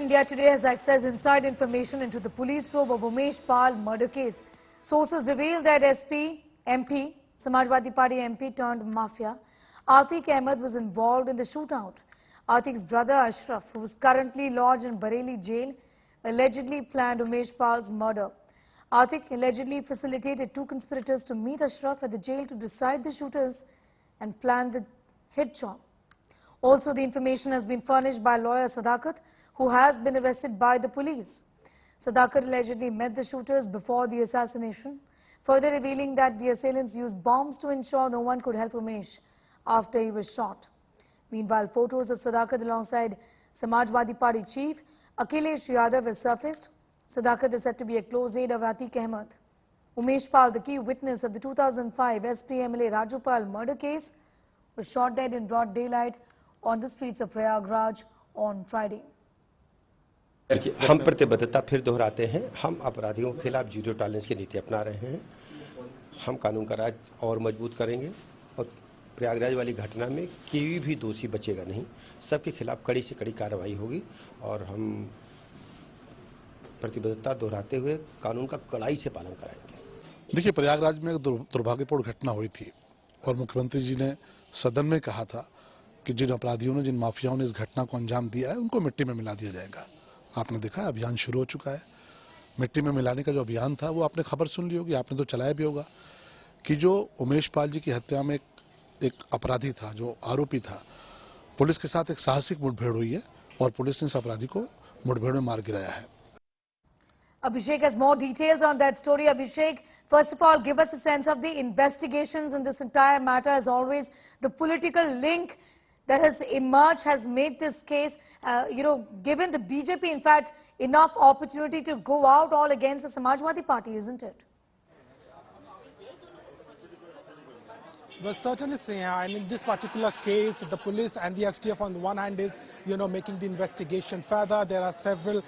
India Today has accessed inside information into the police probe of Umesh Pal murder case. Sources reveal that MP, Samajwadi Party MP turned mafia, Atiq Ahmed was involved in the shootout. Atiq's brother Ashraf, who is currently lodged in Bareilly jail, allegedly planned Umesh Pal's murder. Atiq allegedly facilitated two conspirators to meet Ashraf at the jail to decide the shooters and plan the hit job. Also, the information has been furnished by lawyer Sadakat, who has been arrested by the police. Sadakat allegedly met the shooters before the assassination, further revealing that the assailants used bombs to ensure no one could help Umesh after he was shot. Meanwhile, photos of Sadakat alongside Samajwadi Party chief Akhilesh Yadav has surfaced. Sadakat is said to be a close aide of Atiq Ahmed. Umesh Pal, the key witness of the 2005 SP MLA Raju Pal murder case, was shot dead in broad daylight on the streets of Prayagraj on Friday. हम प्रतिबद्धता फिर दोहराते हैं। हम अपराधियों के खिलाफ zero tolerance की नीति अपना रहे हैं। हम कानून का राज और मजबूत करेंगे और प्रयागराज वाली घटना में कोई भी दोषी बचेगा नहीं। सबके खिलाफ कड़ी से कड़ी कार्रवाई होगी और हम प्रतिबद्धता दोहराते हुए कानून का कड़ाई से पालन कराएंगे। देखिए, प्रयागराज में एक दुर्भाग्यपूर्ण घटना हुई थी और मुख्यमंत्री जी ने सदन में कहा था कि जिन अपराधियों ने, जिन माफियाओं ने इस घटना को अंजाम दिया है, उनको मिट्टी में मिला दिया जाएगा। आपने देखा है, अभियान शुरू हो चुका है। मिट्टी में मिलाने का जो अभियान था, वो आपने खबर सुन ली होगी, आपने तो चलाया भी होगा कि जो उमेश पाल जी की हत्या में एक अपराधी था, जो आरोपी था, पुलिस के साथ एक साहसिक मुठभेड़ हुई है और पुलिस ने इस अपराधी को मुठभेड़ में मार गिराया है। Abhishek has more details on that story. Abhishek, first of all, give us a sense of the investigations in this entire matter. As always, the political link that has emerged has made this case, given the BJP, in fact, enough opportunity to go out all against the Samajwadi Party, isn't it? Well, certainly, and in this particular case, the police and the STF on the one hand is, making the investigation further. There are several,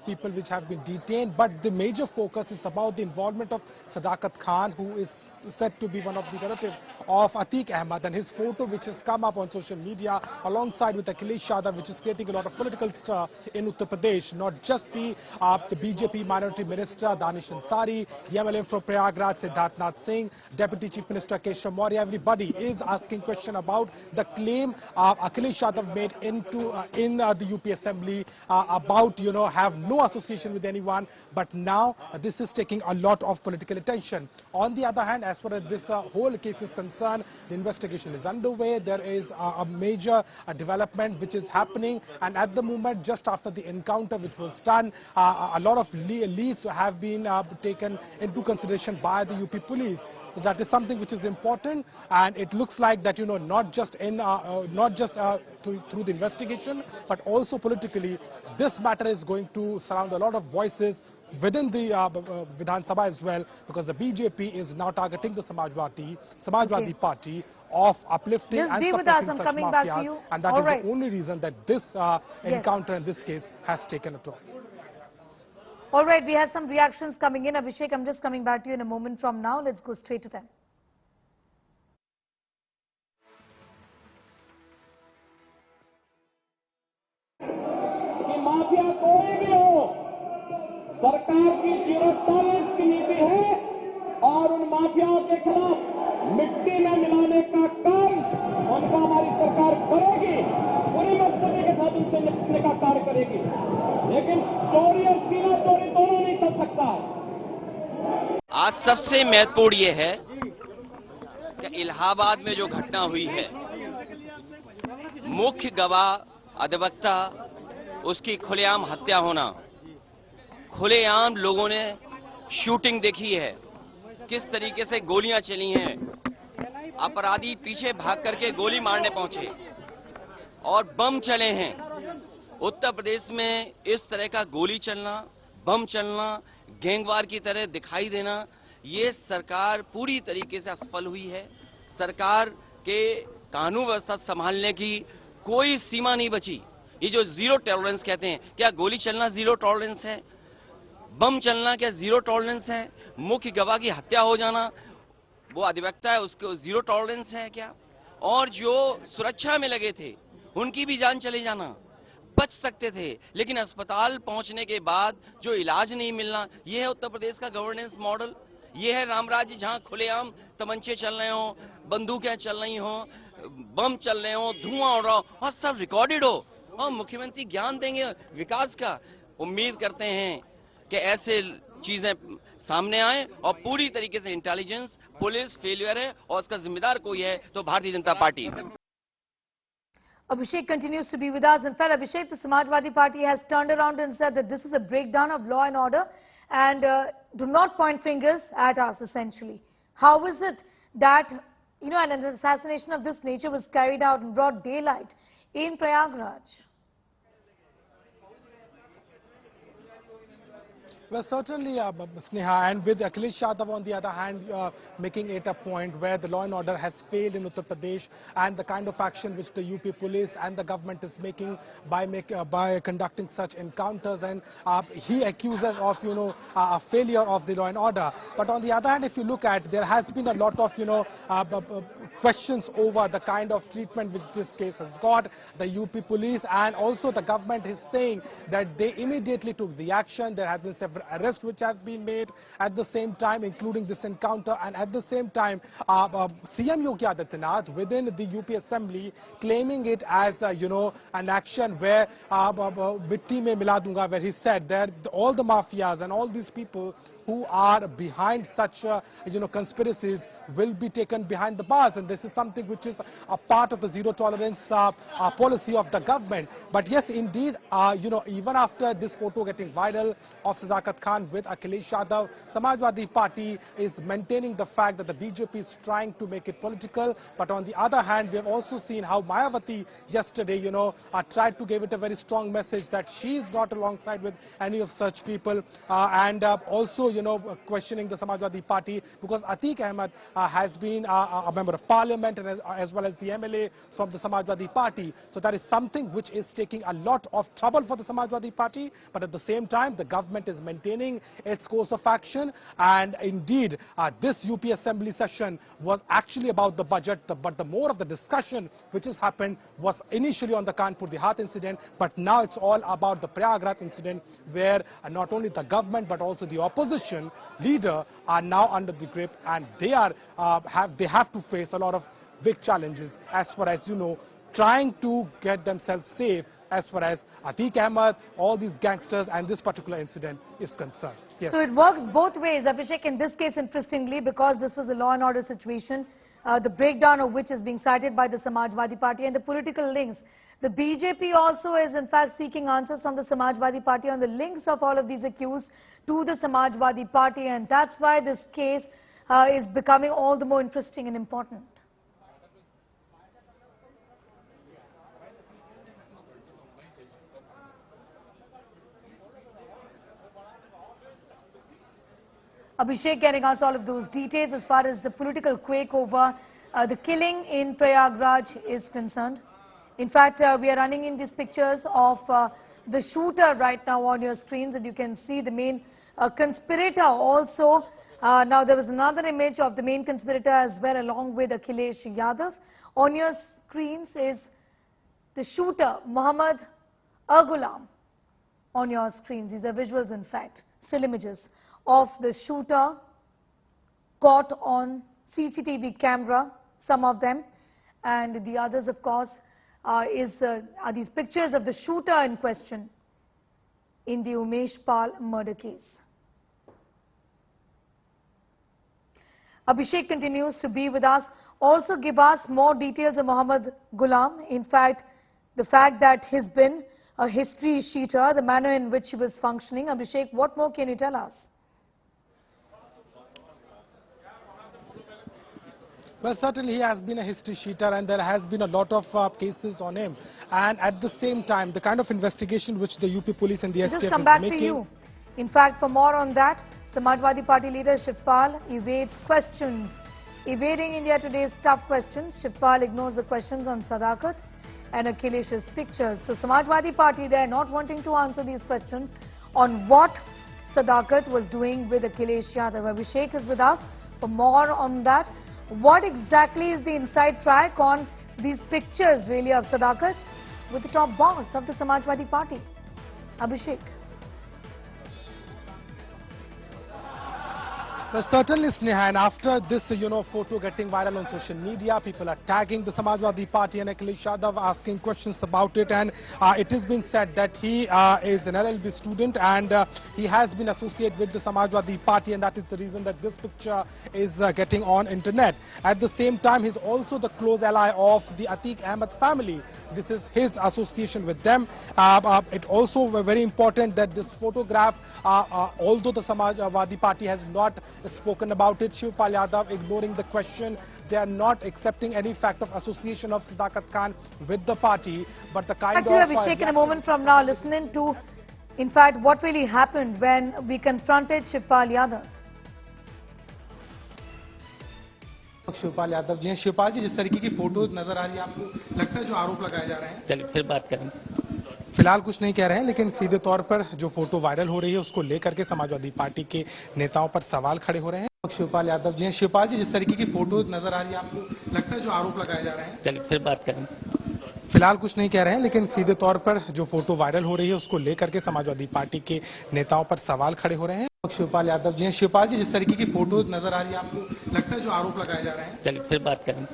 people which have been detained, but the major focus is about the involvement of Sadakat Khan, who is said to be one of the relatives of Atiq Ahmed, and his photo which has come up on social media alongside with Akhilesh Yadav, which is creating a lot of political stir in Uttar Pradesh. Not just the BJP minority minister Danish Ansari, the MLA from Prayagraj Siddharth Nath Singh, Deputy Chief Minister Keshav Maurya, everybody is asking question about the claim Akhilesh Yadav made in the UP Assembly about, have no association with anyone, but now this is taking a lot of political attention. On the other hand, as far as this whole case is concerned, the investigation is underway. There is a major development which is happening, and at the moment, just after the encounter which was done, a lot of leads have been taken into consideration by the UP police. So that is something which is important, and it looks like that, not just through the investigation, but also politically, this matter is going to surround a lot of voices within the Vidhan Sabha as well, because the BJP is now targeting the Samajwadi Party of uplifting and supporting such mafias, and that is the only reason that this encounter in this case has taken a toll. All right, we have some reactions coming in. Abhishek, I'm just coming back to you in a moment from now. Let's go straight to them. सरकार की zero tolerance की नीति है और उन माफियाओं के खिलाफ मिट्टी में मिलाने का काम उनका हमारी सरकार करेगी, पूरी मजबूती के साथ उनसे निपटने का कार्य करेगी, लेकिन चोरी और सीना चोरी दोनों नहीं कर सकता। आज सबसे महत्वपूर्ण ये है कि इलाहाबाद में जो घटना हुई है, मुख्य गवाह अधिवक्ता उसकी खुलेआम हत्या होना, खुलेआम लोगों ने शूटिंग देखी है, किस तरीके से गोलियां चली हैं, अपराधी पीछे भाग करके गोली मारने पहुंचे और बम चले हैं। उत्तर प्रदेश में इस तरह का गोली चलना, बम चलना, गैंगवार की तरह दिखाई देना, ये सरकार पूरी तरीके से असफल हुई है। सरकार के कानून व्यवस्था संभालने की कोई सीमा नहीं बची। ये जो जीरो टॉलरेंस कहते हैं, क्या गोली चलना जीरो टॉलरेंस है? बम चलना क्या जीरो टॉलरेंस है? मुख्य गवाह की हत्या हो जाना, वो अधिवक्ता है, उसको जीरो टॉलरेंस है क्या? और जो सुरक्षा में लगे थे उनकी भी जान चले जाना, बच सकते थे, लेकिन अस्पताल पहुंचने के बाद जो इलाज नहीं मिलना, ये है उत्तर प्रदेश का गवर्नेंस मॉडल। ये है रामराज्य, जहां खुलेआम तमंचे चल रहे हो, बंदूकें चल रही हो, बम चल रहे हो, धुआं उड़ रहा हो और सब रिकॉर्डेड हो और मुख्यमंत्री ज्ञान देंगे विकास का। उम्मीद करते हैं कि ऐसे चीजें सामने आए और पूरी तरीके से इंटेलिजेंस पुलिस फेलियर है और उसका जिम्मेदार कोई है तो भारतीय जनता पार्टी है। Abhishek continues to be with us. In fact, Abhishek, the Samajwadi Party has turned around and said that this is a breakdown of law and order and do not point fingers at us, essentially. How is it that, an assassination of this nature was carried out in broad daylight in Prayagraj? Well, certainly, Sneha, and with Akhilesh Yadav on the other hand, making it a point where the law and order has failed in Uttar Pradesh, and the kind of action which the UP police and the government is making by conducting such encounters, and he accuses of, a failure of the law and order. But on the other hand, if you look at, there has been a lot of, questions over the kind of treatment which this case has got. The UP police and also the government is saying that they immediately took the action. There has been several arrests which have been made at the same time, including this encounter, and at the same time CM Yogi Adityanath within the UP Assembly claiming it as an action where mitti mein mila dunga, where he said that all the mafias and all these people who are behind such conspiracies will be taken behind the bars, and this is something which is a part of the zero tolerance policy of the government. But yes, indeed, even after this photo getting viral of Sadakat Khan with Akhilesh Yadav, Samajwadi Party is maintaining the fact that the BJP is trying to make it political. But on the other hand, we have also seen how Mayawati yesterday, tried to give it a very strong message that she is not alongside with any of such people, and also questioning the Samajwadi Party, because Atiq Ahmed has been a member of parliament and as well as the MLA from the Samajwadi Party. So that is something which is taking a lot of trouble for the Samajwadi Party, but at the same time the government is maintaining its course of action. And indeed this UP Assembly session was actually about the budget, but the more of the discussion which has happened was initially on the Kanpur Dehat incident, but now it's all about the Prayagraj incident, where not only the government but also the opposition leader are now under the grip, and they have to face a lot of big challenges as far as trying to get themselves safe as far as Atiq Ahmed, all these gangsters and this particular incident is concerned. Yes. So it works both ways, Abhishek, in this case, interestingly, because this was a law and order situation, the breakdown of which is being cited by the Samajwadi Party, and the political links. The BJP also is in fact seeking answers from the Samajwadi Party on the links of all of these accused to the Samajwadi Party, and that's why this case is becoming all the more interesting and important. Abhishek getting us all of those details as far as the political quake over the killing in Prayagraj is concerned. In fact, we are running in these pictures of the shooter right now on your screens, and you can see the main conspirator also. Now there was another image of the main conspirator as well, along with Akhilesh Yadav. On your screens is the shooter, Muhammad Ghulam. On your screens, these are visuals, in fact, still images of the shooter caught on CCTV camera, some of them, and the others, of course, are these pictures of the shooter in question in the Umesh Pal murder case. Abhishek continues to be with us. Also give us more details of Muhammad Ghulam. In fact, the fact that he's been a history sheeter, the manner in which he was functioning. Abhishek, what more can you tell us? Well, certainly he has been a history sheeter, and there has been a lot of cases on him. And at the same time, the kind of investigation which the UP police and the STF is making... Just come back to you. In fact, for more on that, Samajwadi Party leader Shiv Pal evades questions. Evading India Today's tough questions, Shiv Pal ignores the questions on Sadakat and Akhilesh's pictures. So Samajwadi Party, they are not wanting to answer these questions on what Sadakat was doing with Akhilesh Yadav. Abhishek is with us for more on that. What exactly is the inside track on these pictures really of Sadakat? with the top boss of the Samajwadi Party, Abhishek. Well, certainly, Sneha, and after this, photo getting viral on social media, people are tagging the Samajwadi Party and Akhilesh Yadav, asking questions about it, and it has been said that he is an LLB student and he has been associated with the Samajwadi Party, and that is the reason that this picture is getting on internet. At the same time, he's also the close ally of the Atiq Ahmed family. This is his association with them. It also very important that this photograph, although the Samajwadi Party has not spoken about it, Shiv Pal Yadav ignoring the question. They are not accepting any fact of association of Sadakat Khan with the party, but the kind Back to Abhishek in a moment from now, listening to, in fact, what really happened when we confronted Shiv Pal Yadav. Shivpal Yadav ji हैं। शिवपाल जी, जिस तरीके की photo नजर आ रही है, आपको लगता है जो आरोप लगाए जा रहे हैं? चलिए फिर बात करें। फिलहाल कुछ नहीं कह रहे हैं, लेकिन सीधे तौर पर जो फोटो वायरल हो रही है उसको लेकर के समाजवादी पार्टी के नेताओं पर सवाल खड़े हो रहे हैं। शिवपाल यादव जी हैं। शिवपाल जी, जिस तरीके की फोटो नजर आ रही है, आपको लगता है जो आरोप लगाए जा रहे हैं? चलिए फिर बात करें। फिलहाल कुछ नहीं कह रहे हैं, लेकिन सीधे तौर पर जो फोटो वायरल हो रही है उसको लेकर के समाजवादी पार्टी के नेताओं पर सवाल खड़े हो रहे हैं। शिवपाल यादव जी हैं। शिवपाल जी, जिस तरीके की फोटो नजर आ रही है, आपको लगता है जो आरोप लगाए जा रहे हैं? चलिए फिर बात करें।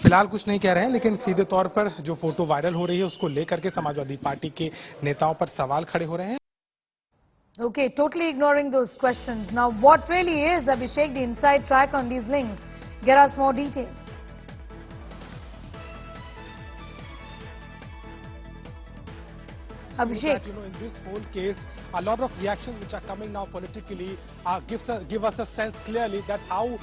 फिलहाल कुछ नहीं कह रहे हैं, लेकिन सीधे तौर पर जो फोटो वायरल हो रही है उसको लेकर के समाजवादी पार्टी के नेताओं पर सवाल खड़े हो रहे हैं। Okay, totally ignoring those questions. Now, what really is, Abhishek, the inside track on these links? Get us more details. Abhishek. That, in this whole case, a lot of reactions which are coming now politically give us a sense clearly that how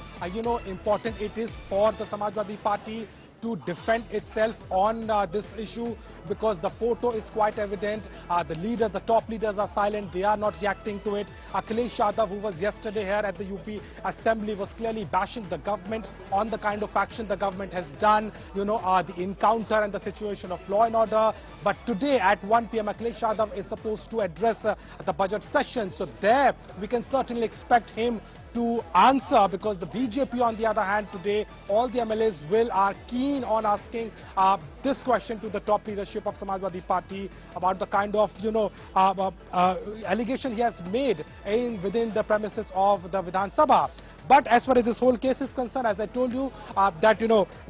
important it is for the Samajwadi Party to defend itself on this issue, because the photo is quite evident. The top leaders are silent. They are not reacting to it. Akhilesh Yadav, who was yesterday here at the UP Assembly, was clearly bashing the government on the kind of action the government has done, the encounter and the situation of law and order. But today at 1 p.m. Akhilesh Yadav is supposed to address the budget session. So there we can certainly expect him to answer, because the BJP, on the other hand, today all the MLAs are keen on asking this question to the top leadership of Samajwadi Party about the kind of allegation he has made within the premises of the Vidhan Sabha. But as far as this whole case is concerned, as I told you, that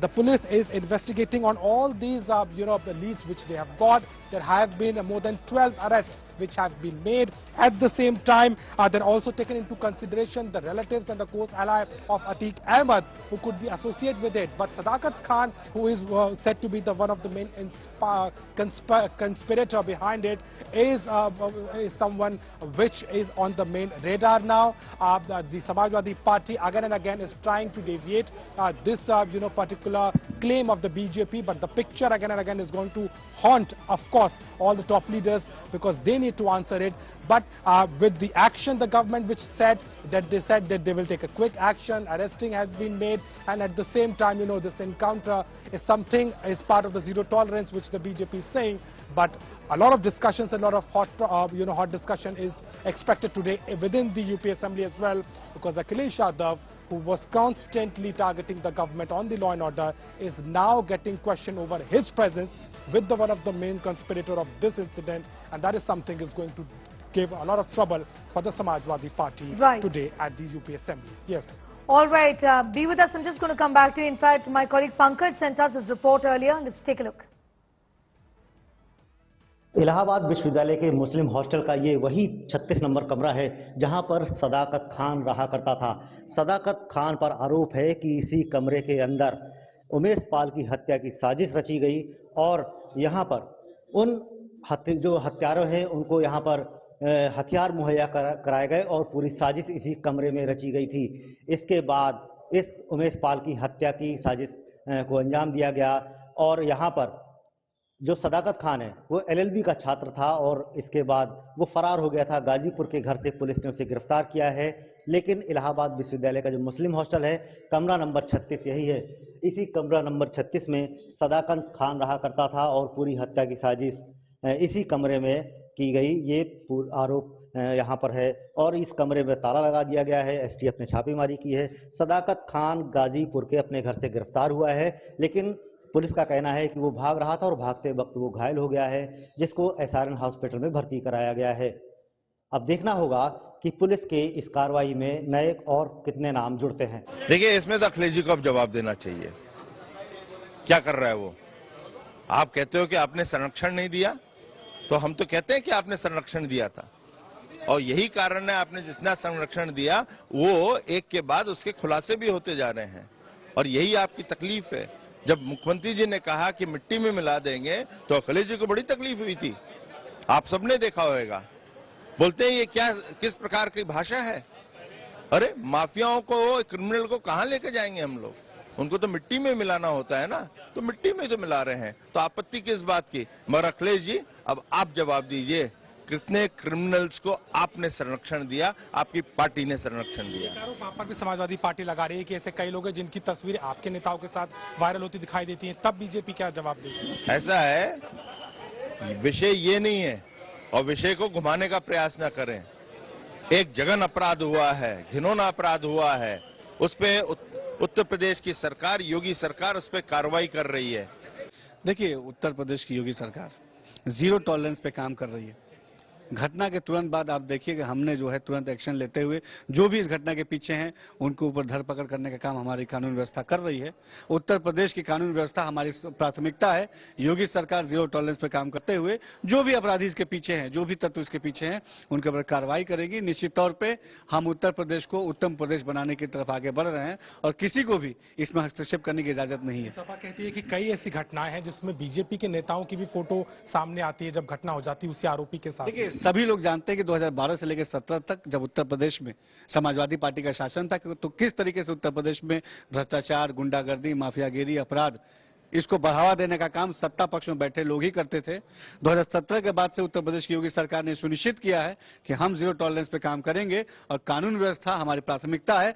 the police is investigating on all these the leads which they have got. There have been more than 12 arrests which have been made. At the same time, they're also taken into consideration the relatives and the close ally of Atiq Ahmed, who could be associated with it. But Sadakat Khan, who is said to be one of the main conspirator behind it, is someone which is on the main radar now. The Samajwadi Party again and again is trying to deviate this particular claim of the BJP, but the picture again and again is going to haunt, of course, all the top leaders, because they need to answer it. But with the action, the government which said that they will take a quick action, arresting has been made, and at the same time, this encounter is part of the zero tolerance which the BJP is saying. But a lot of discussions, a lot of hot discussion is expected today within the UP Assembly as well, because Akhilesh Yadav, who was constantly targeting the government on the law and order, is now getting questioned over his presence with one of the main conspirator of this incident, and that is something is going to give a lot of trouble for the Samajwadi Party today at the UP Assembly. Yes. All right, be with us. I'm just going to come back to you. In fact, my colleague Pankaj sent us this report earlier. Let's take a look. Allahabad विश्वविद्यालय के मुस्लिम hostel का ये वही 36 number कमरा है जहां पर सदाकत खान रहा करता था। सदाकत खान पर आरोप है कि इसी कमरे के अंदर उमेश पाल की हत्या की साजिश रची गई और यहां पर उन जो हत्यारे हैं उनको यहां पर हथियार मुहैया कराए गए और पूरी साजिश इसी कमरे में रची गई थी। इसके बाद इस उमेश पाल की हत्या की साजिश को अंजाम दिया गया और यहां पर जो सदाकत खान है वो एलएलबी का छात्र था और इसके बाद वो फरार हो गया था। गाजीपुर के घर से पुलिस ने उसे गिरफ्तार किया है, लेकिन इलाहाबाद विश्वविद्यालय का जो मुस्लिम हॉस्टल है, कमरा नंबर 36 यही है। इसी कमरा नंबर 36 में सदाकत खान रहा करता था और पूरी हत्या की साजिश इसी कमरे में की गई, ये आरोप यहाँ पर है। और इस कमरे में ताला लगा दिया गया है। एसटीएफ ने छापेमारी की है। सदाकत खान गाजीपुर के अपने घर से गिरफ्तार हुआ है, लेकिन पुलिस का कहना है कि वो भाग रहा था और भागते वक्त वो घायल हो गया है, जिसको एसआरएन हॉस्पिटल में भर्ती कराया गया है। अब देखना होगा कि पुलिस के इस कार्रवाई में नए और कितने नाम जुड़ते हैं। देखिए, इसमें तो अखिलेश जी को अब जवाब देना चाहिए। क्या कर रहा है वो? आप कहते हो कि आपने संरक्षण नहीं दिया, तो हम तो कहते हैं कि आपने संरक्षण दिया था, और यही कारण है आपने जितना संरक्षण दिया वो एक के बाद उसके खुलासे भी होते जा रहे हैं, और यही आपकी तकलीफ है। जब मुख्यमंत्री जी ने कहा कि मिट्टी में मिला देंगे तो अखिलेश जी को बड़ी तकलीफ हुई थी, आप सबने देखा होगा। बोलते हैं ये क्या, किस प्रकार की भाषा है? अरे माफियाओं को, क्रिमिनल को कहां लेके जाएंगे हम लोग? उनको तो मिट्टी में मिलाना होता है ना, तो मिट्टी में तो मिला रहे हैं, तो आपत्ति किस बात की? मगर अखिलेश जी अब आप जवाब दीजिए, कितने क्रिमिनल्स को आपने संरक्षण दिया, आपकी पार्टी ने संरक्षण दिया? वहां पर भी समाजवादी पार्टी लगा रही है कि ऐसे कई लोग हैं जिनकी तस्वीरें आपके नेताओं के साथ वायरल होती दिखाई देती हैं, तब बीजेपी क्या जवाब देगी? ऐसा है, विषय ये नहीं है, और विषय को घुमाने का प्रयास न करें। एक जघन अपराध हुआ है, घिनौना अपराध हुआ है, उस पे उत्तर प्रदेश की सरकार, योगी सरकार उस पे कार्रवाई कर रही है। देखिए, उत्तर प्रदेश की योगी सरकार जीरो टॉलरेंस पे काम कर रही है। घटना के तुरंत बाद आप देखिए कि हमने जो है तुरंत एक्शन लेते हुए जो भी इस घटना के पीछे हैं उनको ऊपर धरपकड़ करने का काम हमारी कानून व्यवस्था कर रही है। उत्तर प्रदेश की कानून व्यवस्था हमारी प्राथमिकता है। योगी सरकार जीरो टॉलरेंस पे काम करते हुए जो भी अपराधी इसके पीछे हैं, जो भी तत्व इसके पीछे हैं, उनके ऊपर कार्रवाई करेगी। निश्चित तौर पर हम उत्तर प्रदेश को उत्तम प्रदेश बनाने की तरफ आगे बढ़ रहे हैं और किसी को भी इसमें हस्तक्षेप करने की इजाजत नहीं है। सपा कहती है कि कई ऐसी घटनाएं हैं जिसमें बीजेपी के नेताओं की भी फोटो सामने आती है जब घटना हो जाती है उसी आरोपी के साथ। देखिए, सभी लोग जानते हैं कि 2012 से लेकर 17 तक जब उत्तर प्रदेश में समाजवादी पार्टी का शासन था तो किस तरीके से उत्तर प्रदेश में भ्रष्टाचार, गुंडागर्दी, माफियागिरी, अपराध, इसको बढ़ावा देने का काम सत्ता पक्ष में बैठे लोग ही करते थे। 2017 के बाद से उत्तर प्रदेश की योगी सरकार ने सुनिश्चित किया है कि हम जीरो टॉलरेंस पे काम करेंगे और कानून व्यवस्था हमारी प्राथमिकता है।